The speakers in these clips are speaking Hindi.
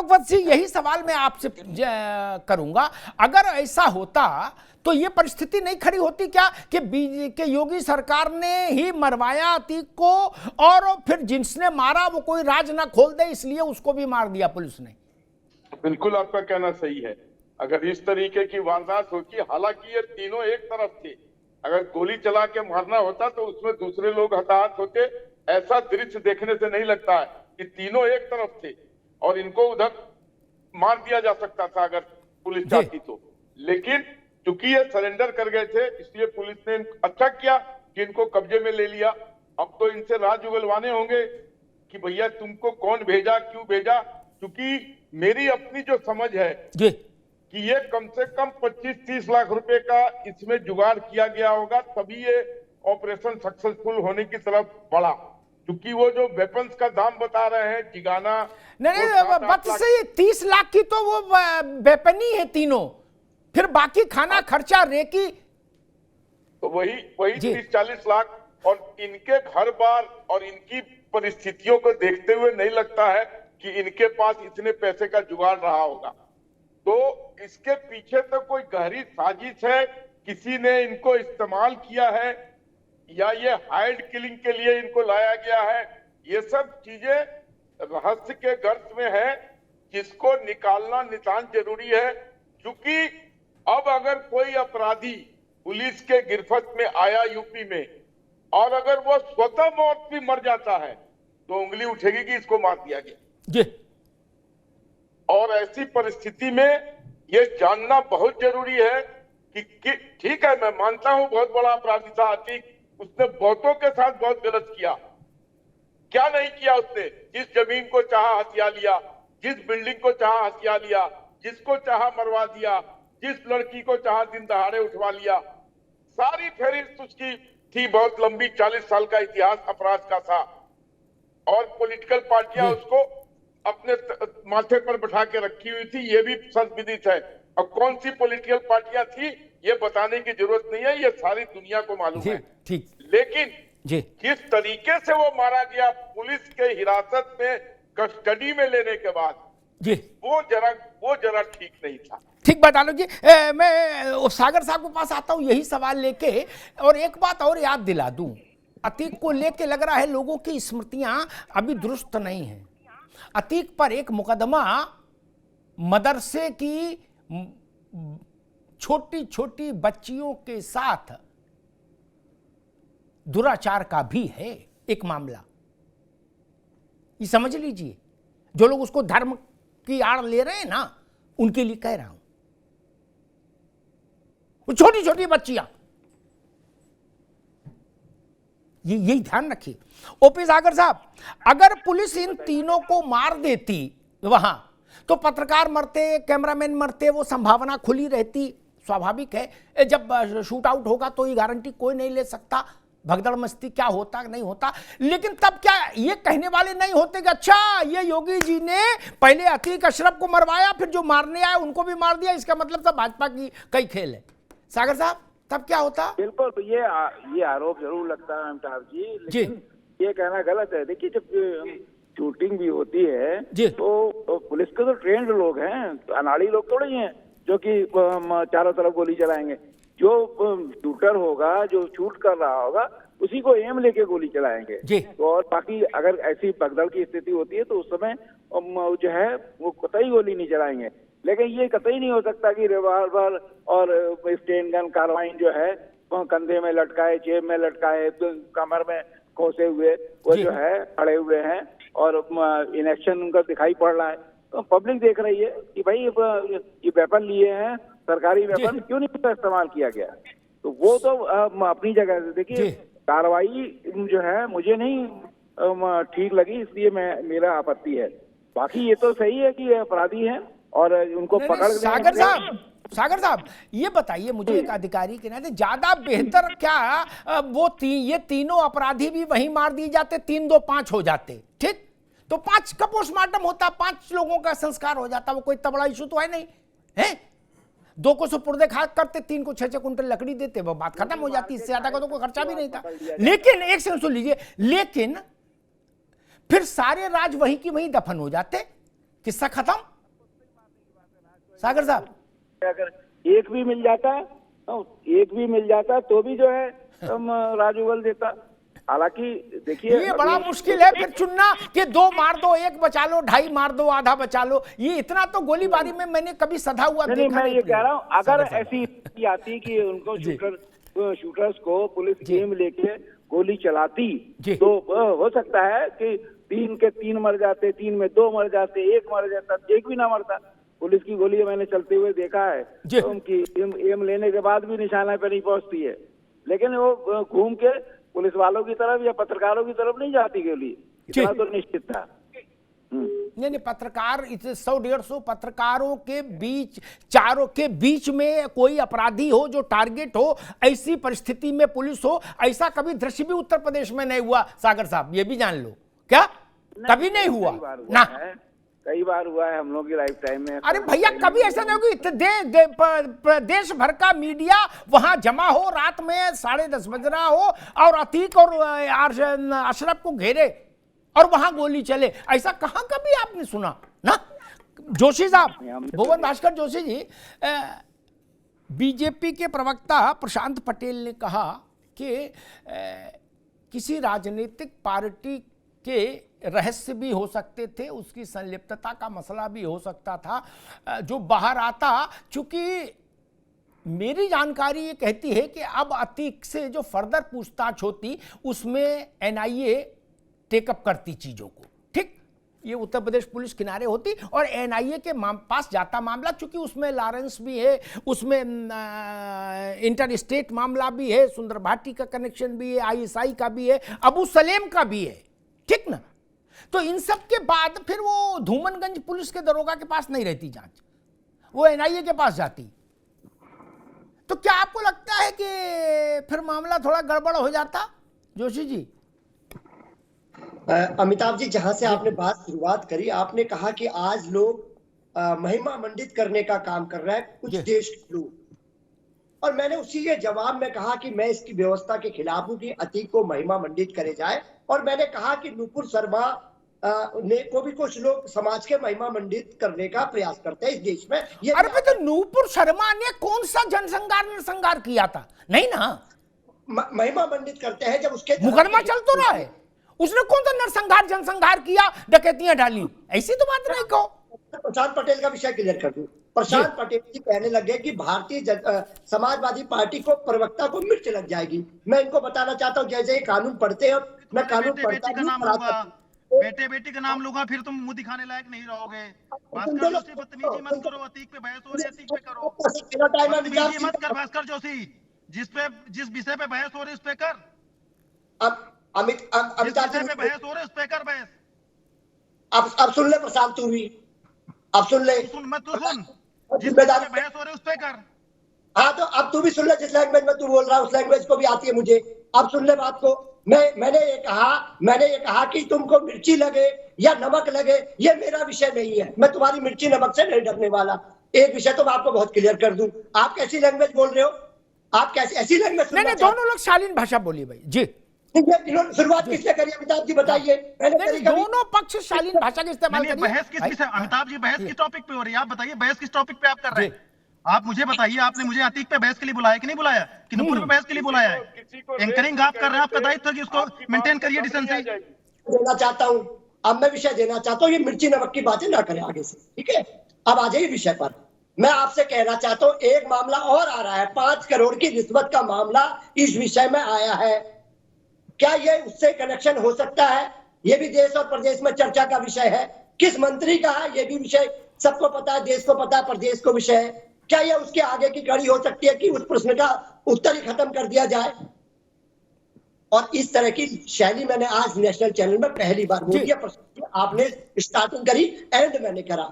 आलोक जी, यही सवाल मैं आपसे करूंगा, अगर ऐसा होता तो ये परिस्थिति नहीं खड़ी होती क्या कि योगी सरकार ने ही मरवाया अतीक को, और फिर जिसने मारा वो कोई राज ना खोल दे इसलिए उसको भी मार दिया पुलिस ने? बिल्कुल आपका कहना सही है। अगर इस तरीके की वारदात होती, हालांकि ये तीनों एक तरफ थे, अगर गोली चला के मारना होता तो उसमें दूसरे लोग हताहत होते। ऐसा दृश्य देखने से नहीं लगता है कि तीनों एक तरफ थे और इनको उधर मार दिया जा सकता था अगर पुलिस चाहती तो। लेकिन चूंकि ये सरेंडर कर गए थे इसलिए पुलिस ने अच्छा किया कि इनको कब्जे में ले लिया। अब तो इनसे राज उगलवाने होंगे कि भैया तुमको कौन भेजा, क्यों भेजा। क्योंकि मेरी अपनी जो समझ है कि ये कम से कम 25-30 लाख रुपए का इसमें जुगाड़ किया गया होगा, तभी ये ऑपरेशन सक्सेसफुल होने की तरफ बढ़ा। क्योंकि वो जो वेपन्स का दाम बता रहे हैं जिगाना, नहीं बात सही, 30 लाख की तो वो वेपन ही है तीनों, फिर बाकी खाना खर्चा रेकी, तो वही 30-40 लाख। और इनके घर बार और इनकी परिस्थितियों को देखते हुए नहीं लगता है कि इनके पास इतने पैसे का जुगाड़ रहा होगा। तो इसके पीछे तो कोई गहरी साजिश है, किसी ने इनको इस्तेमाल किया है या ये हाइड किलिंग के लिए इनको लाया गया है। ये सब चीजें रहस्य के गर्त में है, जिसको निकालना नितांत जरूरी है। क्योंकि अब अगर कोई अपराधी पुलिस के गिरफ्त में आया यूपी में और अगर वो स्वतः मौत भी मर जाता है तो उंगली उठेगी कि इसको मार दिया गया। और ऐसी परिस्थिति में ये जानना बहुत जरूरी है कि ठीक है, मैं मानता हूं बहुत बड़ा अपराधी था अतीक, उसने बहुतों के साथ बहुत गलत किया। क्या नहीं किया उसने? जिस जमीन को चाहा हथिया लिया, जिस बिल्डिंग को चाहा हथिया लिया, जिसको चाहा मरवा दिया, जिस लड़की को चाहा दिन दहाड़े उठवा लिया। सारी फेरिस्त उसकी थी, बहुत लंबी, 40 साल का इतिहास अपराध का था। और पॉलिटिकल पार्टियां उसको अपने माथे पर बैठा के रखी हुई थी, ये भी सर्वविदित है। और कौन सी पॉलिटिकल पार्टियां थी ये बताने की जरूरत नहीं है, ये सारी दुनिया को मालूम है। ठीक। लेकिन जिस तरीके से वो मारा गया पुलिस के हिरासत में कस्टडी में लेने के बाद, वो जरा ठीक नहीं था। ठीक बता लो जी। मैं सागर साहब के पास आता हूं यही सवाल लेके, और एक बात और याद दिला दूं, अतीक को लेके लग रहा है लोगों की स्मृतियां अभी दुरुस्त नहीं है। अतीक पर एक मुकदमा मदरसे की छोटी छोटी बच्चियों के साथ दुराचार का भी है एक मामला। ये समझ लीजिए, जो लोग उसको धर्म की आड़ ले रहे हैं ना, उनके लिए कह रहा हूं। वो छोटी छोटी बच्चियां, यही ध्यान रखिए। ओपी सागर साहब, अगर पुलिस इन तीनों को मार देती वहां, तो पत्रकार मरते, कैमरामैन मरते, वो संभावना खुली रहती। स्वाभाविक है, जब शूट आउट होगा तो ये गारंटी कोई नहीं ले सकता भगदड़ मस्ती क्या होता नहीं होता। लेकिन तब क्या ये कहने वाले नहीं होते कि अच्छा ये योगी जी ने पहले अतीक अशरफ को मरवाया, फिर जो मारने आए उनको भी मार दिया, इसका मतलब सब भाजपा की कई खेल है। सागर साहब, तब क्या होता? बिल्कुल, तो ये आरोप जरूर लगता है अमिताभ जी, लेकिन ये कहना गलत है। देखिए, जब शूटिंग भी होती है तो पुलिस के तो ट्रेंड लोग हैं, तो अनाड़ी लोग थोड़े हैं जो कि चारों तरफ गोली चलाएंगे। जो शूटर होगा, जो शूट कर रहा होगा, उसी को एम लेके गोली चलाएंगे। तो और बाकी अगर ऐसी भगदड़ की स्थिति होती है तो उस समय जो है वो कतई गोली नहीं चलाएंगे। लेकिन ये कतई नहीं हो सकता कि रिवॉल्वर और स्टेन गन कार्बाइन जो है कंधे में लटकाए, जेब में लटकाए, कमर में खोसे हुए वो जो है खड़े हुए हैं और इनेक्शन उनका दिखाई पड़ रहा है। तो पब्लिक देख रही है कि भाई ये वेपन लिए हैं, सरकारी वेपन, क्यों नहीं इसका इस्तेमाल किया गया। तो वो तो अपनी जगह से देखिए, कार्रवाई जो है मुझे नहीं ठीक लगी, इसलिए मेरा आपत्ति है। बाकी ये तो सही है कि अपराधी हैं और उनको पकड़। सागर साहब, ये बताइए मुझे एक अधिकारी के नाते, ज्यादा बेहतर क्या वो ये तीनों अपराधी भी वहीं मार दिए जाते, 3-2-5 हो जाते, ठीक? तो 5 का पोस्टमार्टम होता, 5 लोगों का संस्कार हो जाता, वो कोई इतना बड़ा इशू तो है नहीं है। 2 को सुपुर्दे खाक करते, 3 को 6 कुंटल लकड़ी देते, वो बात खत्म हो जाती। इससे ज्यादा का तो कोई खर्चा भी नहीं था। लेकिन एक सेकंड सुन लीजिए, लेकिन फिर सारे राज वहीं की वहीं दफन हो जाते, किस्सा खत्म। सागर साहब, अगर एक भी मिल जाता तो भी जो है राजूवल देता। हालांकि देखिए, ये बड़ा मुश्किल है फिर चुनना कि 2 मार दो, 1 बचा लो, 2.5 मार दो, आधा बचा लो। ये इतना तो गोलीबारी में मैंने कभी सधा हुआ नहीं, देखा मैं ये कह रहा हूँ, अगर सागर ऐसी स्थिति आती कि उनको शूटर्स को पुलिस गेम लेके गोली चलाती, तो हो सकता है कि 3 के 3 मर जाते, 3 में 2 मर जाते, 1 मर जाता, 1 भी ना मरता। पुलिस की गोली मैंने चलते हुए देखा है, तो उनकी एम लेने के बाद भी निशाना पे नहीं पहुंचती है, लेकिन वो घूम के पुलिस वालों की तरफ या पत्रकारों की तरफ नहीं जाती गोली, इतना तो निश्चित था। नहीं, पत्रकार 100-150 पत्रकारों के बीच, चारों के बीच में कोई अपराधी हो जो टारगेट हो, ऐसी परिस्थिति में पुलिस हो, ऐसा कभी दृश्य भी उत्तर प्रदेश में नहीं हुआ सागर साहब, ये भी जान लो। क्या कभी नहीं हुआ ना? कई बार हुआ है हम लोग की लाइफ टाइम में। अरे भैया, कभी ऐसा नहीं होगी देश भर का मीडिया वहां जमा हो, रात में 10:30 बज रहा हो और अतीक और अशरफ को घेरे और वहां गोली चले, ऐसा कहां कभी आपने सुना ना? जोशी साहब, भुवन भास्कर जोशी जी, बीजेपी के प्रवक्ता प्रशांत पटेल ने कहा कि किसी राजनीतिक पार्टी के रहस्य भी हो सकते थे, उसकी संलिप्तता का मसला भी हो सकता था जो बाहर आता। चूंकि मेरी जानकारी ये कहती है कि अब अतीक से जो फर्दर पूछताछ होती उसमें एनआईए टेकअप करती चीजों को, ठीक, ये उत्तर प्रदेश पुलिस किनारे होती और एनआईए के पास जाता मामला, चूंकि उसमें लॉरेंस भी है, उसमें इंटर स्टेट मामला भी है, सुंदर भाटी का कनेक्शन भी है, आईएसआई का भी है, अबू सलेम का भी है, ठीक ना? तो इन सब के बाद फिर वो धूमनगंज पुलिस के दरोगा के पास नहीं रहती जांच, वो एनआईए के पास जाती। तो क्या आपको लगता है कि फिर मामला थोड़ा गड़बड़ हो जाता जोशी जी? अमिताभ जी, जहां से आपने बात शुरुआत करी, आपने कहा कि आज लोग महिमा मंडित करने का काम कर रहे हैं कुछ देश के लोग, और मैंने उसी के जवाब में कहा कि मैं इसकी व्यवस्था के खिलाफ हूं कि अतीक को महिमा मंडित करे जाए, और मैंने कहा कि नुपुर शर्मा ने को भी कुछ लोग समाज के महिमा मंडित करने का प्रयास करते हैं इस देश में। ये अरे तो नुपुर शर्मा ने कौन सा जनसंहार किया था? नहीं ना, महिमा मंडित करते हैं जब उसके मुकदमा चल तो रहा है, उसने कौन सा नरसंहार जनसंहार किया, डकैतियां डाली, ऐसी तो बात नहीं कहो। प्रशांत पटेल का विषय क्लियर कर दूं। प्रशांत पटेल जी कहने लगे कि भारतीय समाजवादी पार्टी को प्रवक्ता को मिर्च लग जाएगी। मैं इनको बताना चाहता हूँ, जैसे कानून पढ़ते हैं, मैं कानून पढ़ता हूँ, बेटे बेटी का नाम लूंगा फिर तुम मुंह दिखाने लायक नहीं रहोगे। भास्कर जोशी, बदतमीजी मत करो, अतीक पे बहस हो रही है, अतीक पे करो, बदतमीजी मत कर भास्कर जोशी, जिस विषय पे बहस हो रही है उस पे कर। अमिताभ पे बहस हो रही है उस पे कर बहस। अब सुन ले प्रशांत, तू भी अब सुन ले, सुन जिस बहस हो रही है उस पे कर। हाँ, तो अब तू भी सुन ले, जिस लैंग्वेज में तू बोल रहा है उस लैंग्वेज को भी आती है मुझे। अब सुन ले बात को। मैंने ये कहा कि तुमको मिर्ची लगे या नमक लगे, ये मेरा विषय नहीं है, मैं तुम्हारी मिर्ची नमक से नहीं डरने वाला। एक विषय तो मैं आपको बहुत क्लियर कर दूं, आप कैसी लैंग्वेज बोल रहे हो, आप कैसी ऐसी लैंग्वेज? नहीं, दोनों लोग शालीन भाषा बोलिए भाई जी। शुरुआत किसने करी अमिताभ जी बताइए? दोनों पक्ष शालीन भाषा का इस्तेमाल करिए। बहस किस विषय, अमिताभ जी बहस किस टॉपिक पे हो रही है? आप बताइए बहस किस टॉपिक पे आप कर रहे हैं? आप मुझे बताइए, आपने मुझे अतीक पे बहस के लिए बुलाया कि नहीं बुलाया, कि नुपुर पे बहस के लिए बुलाया है? एंकरिंग आप कर रहे हैं, आपका दायित्व है कि उसको मेंटेन करिए डिसेंसी। देना चाहता हूं, अब मैं विषय देना चाहता हूं, ये मिर्ची नमक की बातें ना करें आगे से, ठीक है? अब आ जाइए विषय पर। मैं आपसे कहना चाहता हूं, एक मामला और आ रहा है, 5 करोड़ की रिश्वत का मामला इस विषय में आया है। क्या ये उससे कनेक्शन हो सकता है? ये भी देश और प्रदेश में चर्चा का विषय है। किस मंत्री का है ये भी विषय सबको पता है, देश को पता है, प्रदेश को विषय है। क्या ये उसके आगे की कड़ी हो सकती है कि उस प्रश्न का उत्तर ही खत्म कर दिया जाए? और इस तरह की शैली मैंने आज नेशनल चैनल में पहली बार बोली है। आपने स्टार्टिंग करी, एंड मैंने करा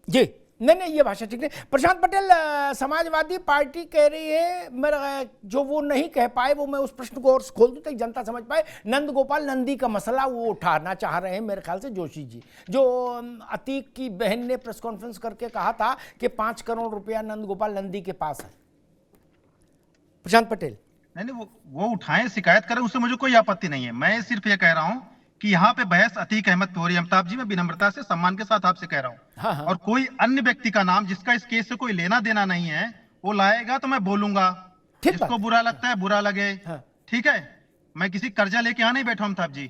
जी। नहीं, ये भाषा ठीक नहीं। प्रशांत पटेल, समाजवादी पार्टी कह रही है, मेरा जो वो नहीं कह पाए वो मैं उस प्रश्न को और खोल दूं ताकि जनता समझ पाए। नंद गोपाल नंदी का मसला वो उठाना चाह रहे हैं मेरे ख्याल से जोशी जी, जो अतीक की बहन ने प्रेस कॉन्फ्रेंस करके कहा था कि 5 करोड़ रुपया नंद गोपाल नंदी के पास है। प्रशांत पटेल नहीं, वो उठाएं, शिकायत करें, उससे मुझे कोई आपत्ति नहीं है। मैं सिर्फ ये कह रहा हूं कि यहाँ पे बहस अतीक अहमद पे हो रही है। अमिताभ जी, मैं विनम्रता से सम्मान के साथ आपसे कह रहा हूँ, हाँ, हाँ। और कोई अन्य व्यक्ति का नाम जिसका इस केस से कोई लेना देना नहीं है वो लाएगा तो मैं बोलूंगा, ठीक जिसको बात। बुरा लगता है बुरा लगे। हाँ। ठीक है, मैं किसी कर्जा लेके यहाँ नहीं बैठा हूं अमिताभ जी।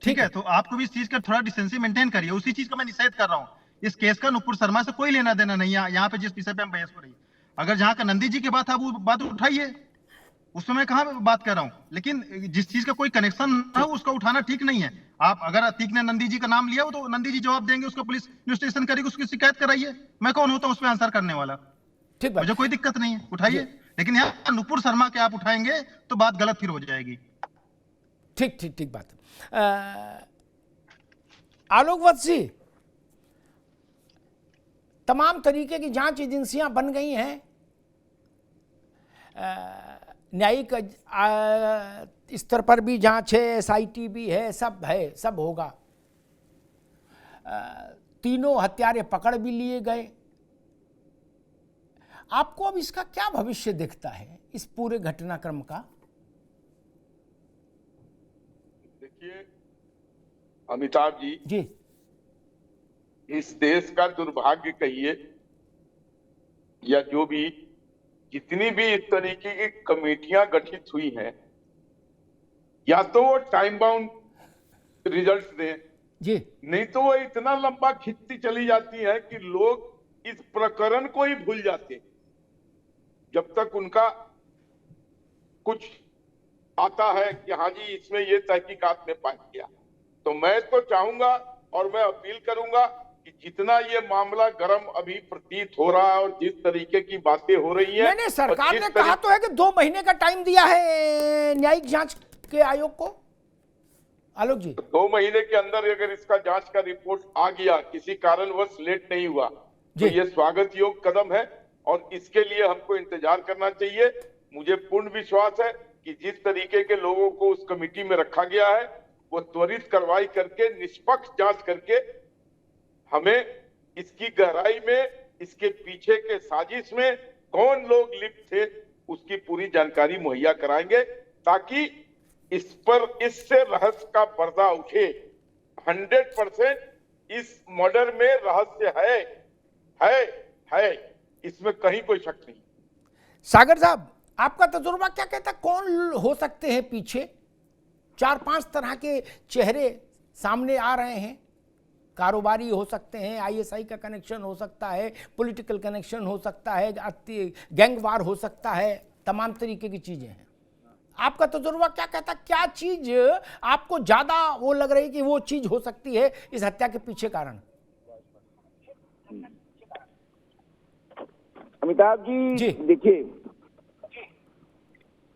ठीक है, तो आपको भी इस चीज का थोड़ा डिसेंसी मेंटेन करिए, उसी चीज का मैं निषेध कर रहा हूँ। इस केस का नुपुर शर्मा से कोई लेना देना नहीं है यहाँ पे, जिस विषय पे हम बहस हो रही है। अगर जहां का नंदी जी की बात है वो बात उठाइए, उसमें मैं कहाँ बात कर रहा हूँ, लेकिन जिस चीज का कोई कनेक्शन ना हो उसका उठाना ठीक नहीं है। आप अगर अतीक ने नंदी जी का नाम लिया हो तो नंदी जी जवाब देंगे, उसको पुलिस इन्वेस्टिगेशन करेगी, उसकी शिकायत कराइए। मैं कौन होता हूँ उस पर आंसर करने वाला? ठीक बात। मुझे कोई दिक्कत नहीं है, उठाइए। लेकिन यहाँ नुपुर शर्मा के आप उठाएंगे तो बात गलत फिर हो जाएगी। ठीक ठीक ठीक बात। आलोक वत्स जी, तमाम तरीके की जांच एजेंसियां बन गई हैं, न्यायिक स्तर पर भी जांच है, एसआईटी भी है, सब होगा। तीनों हत्यारे पकड़ भी लिए गए। आपको अब इसका क्या भविष्य दिखता है इस पूरे घटनाक्रम का? देखिए अमिताभ जी, इस देश का दुर्भाग्य कहिए या जो भी, जितनी भी इस तरीके की कमेटियां गठित हुई हैं, या तो वो टाइम बाउंड रिजल्ट्स दें जी, नहीं तो वो इतना लंबा खिंचती चली जाती है कि लोग इस प्रकरण को ही भूल जाते हैं जब तक उनका कुछ आता है कि हाँ जी इसमें ये तहकीकात में पाया गया। तो मैं तो चाहूंगा और मैं अपील करूंगा कि जितना ये मामला गर्म अभी प्रतीत हो रहा है और जिस तरीके की बातें हो रही है, नहीं, सरकार ने कहा तो है कि 2 महीने का टाइम दिया है न्यायिक जांच के आयोग को। आलोक जी, 2 महीने के अंदर अगर इसका जांच का रिपोर्ट आ गया, किसी कारणवश लेट नहीं हुआ, तो ये स्वागत योग्य कदम है और इसके लिए हमको इंतजार करना चाहिए। मुझे पूर्ण विश्वास है कि जिस तरीके के लोगों को उस कमेटी में रखा गया है वो त्वरित कार्रवाई करके निष्पक्ष जांच करके हमें इसकी गहराई में, इसके पीछे के साजिश में कौन लोग लिप्त थे उसकी पूरी जानकारी मुहैया कराएंगे, ताकि इस पर इससे रहस्य का पर्दा उठे। 100% इस मर्डर में रहस्य है, इसमें कहीं कोई शक नहीं। सागर साहब, आपका तजुर्बा क्या कहता, कौन हो सकते हैं पीछे? 4-5 तरह के चेहरे सामने आ रहे हैं। कारोबारी हो सकते हैं, आईएसआई का कनेक्शन हो सकता है, पॉलिटिकल कनेक्शन हो सकता है, गैंगवार हो सकता है, तमाम तरीके की चीजें हैं। आपका तजुर्बा क्या कहता, क्या चीज आपको ज्यादा वो लग रही कि वो चीज हो सकती है इस हत्या के पीछे कारण? अमिताभ जी, देखिए,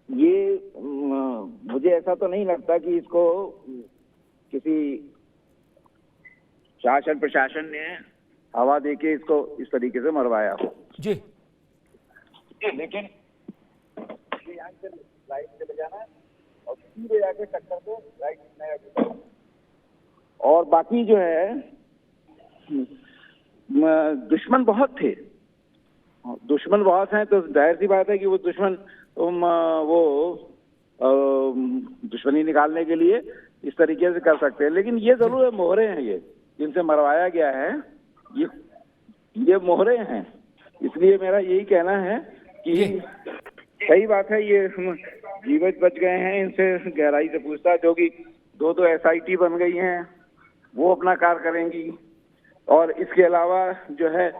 ये मुझे ऐसा तो नहीं लगता कि इसको किसी शासन प्रशासन ने हवा देके इसको इस तरीके से मरवाया हो जी। लेकिन यहाँ से लाइट चले जाना है और सीधे जाके टक्कर को लाइट नया, और बाकी जो है दुश्मन बहुत थे, दुश्मन बहुत हैं, तो जाहिर सी बात है कि वो दुश्मन वो दुश्मनी निकालने के लिए इस तरीके से कर सकते हैं। लेकिन ये जरूर है, मोहरे हैं ये जिनसे मरवाया गया है, ये मोहरे हैं। इसलिए मेरा यही कहना है कि सही बात है, ये जीवित बच गए हैं, इनसे गहराई से पूछताछ होगी। 2 एसआईटी बन गई हैं, वो अपना कार्य करेंगी, और इसके अलावा जो है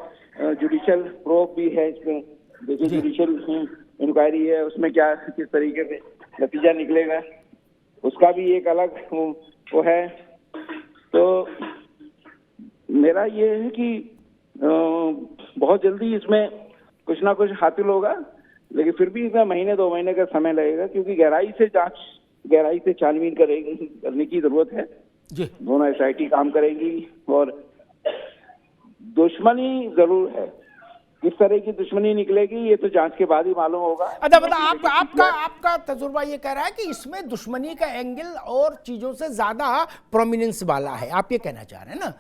जुडिशियल प्रोब भी है इसमें। देखिए, जुडिशियल इंक्वायरी है, उसमें क्या किस तरीके से नतीजा निकलेगा उसका भी एक अलग वो है। तो मेरा ये है कि बहुत जल्दी इसमें कुछ ना कुछ हासिल होगा, लेकिन फिर भी इसमें 1-2 महीने का समय लगेगा, क्योंकि गहराई से छानबीन करने की जरूरत है। दोनों एसआईटी काम करेंगी और दुश्मनी जरूर है। किस तरह की दुश्मनी निकलेगी ये तो जांच के बाद ही मालूम होगा। अच्छा, मतलब आपका तजुर्बा ये कह रहा है कि इसमें दुश्मनी का एंगल और चीजों से ज्यादा प्रोमिनेंस वाला है, आप ये कहना चाह रहे हैं ना?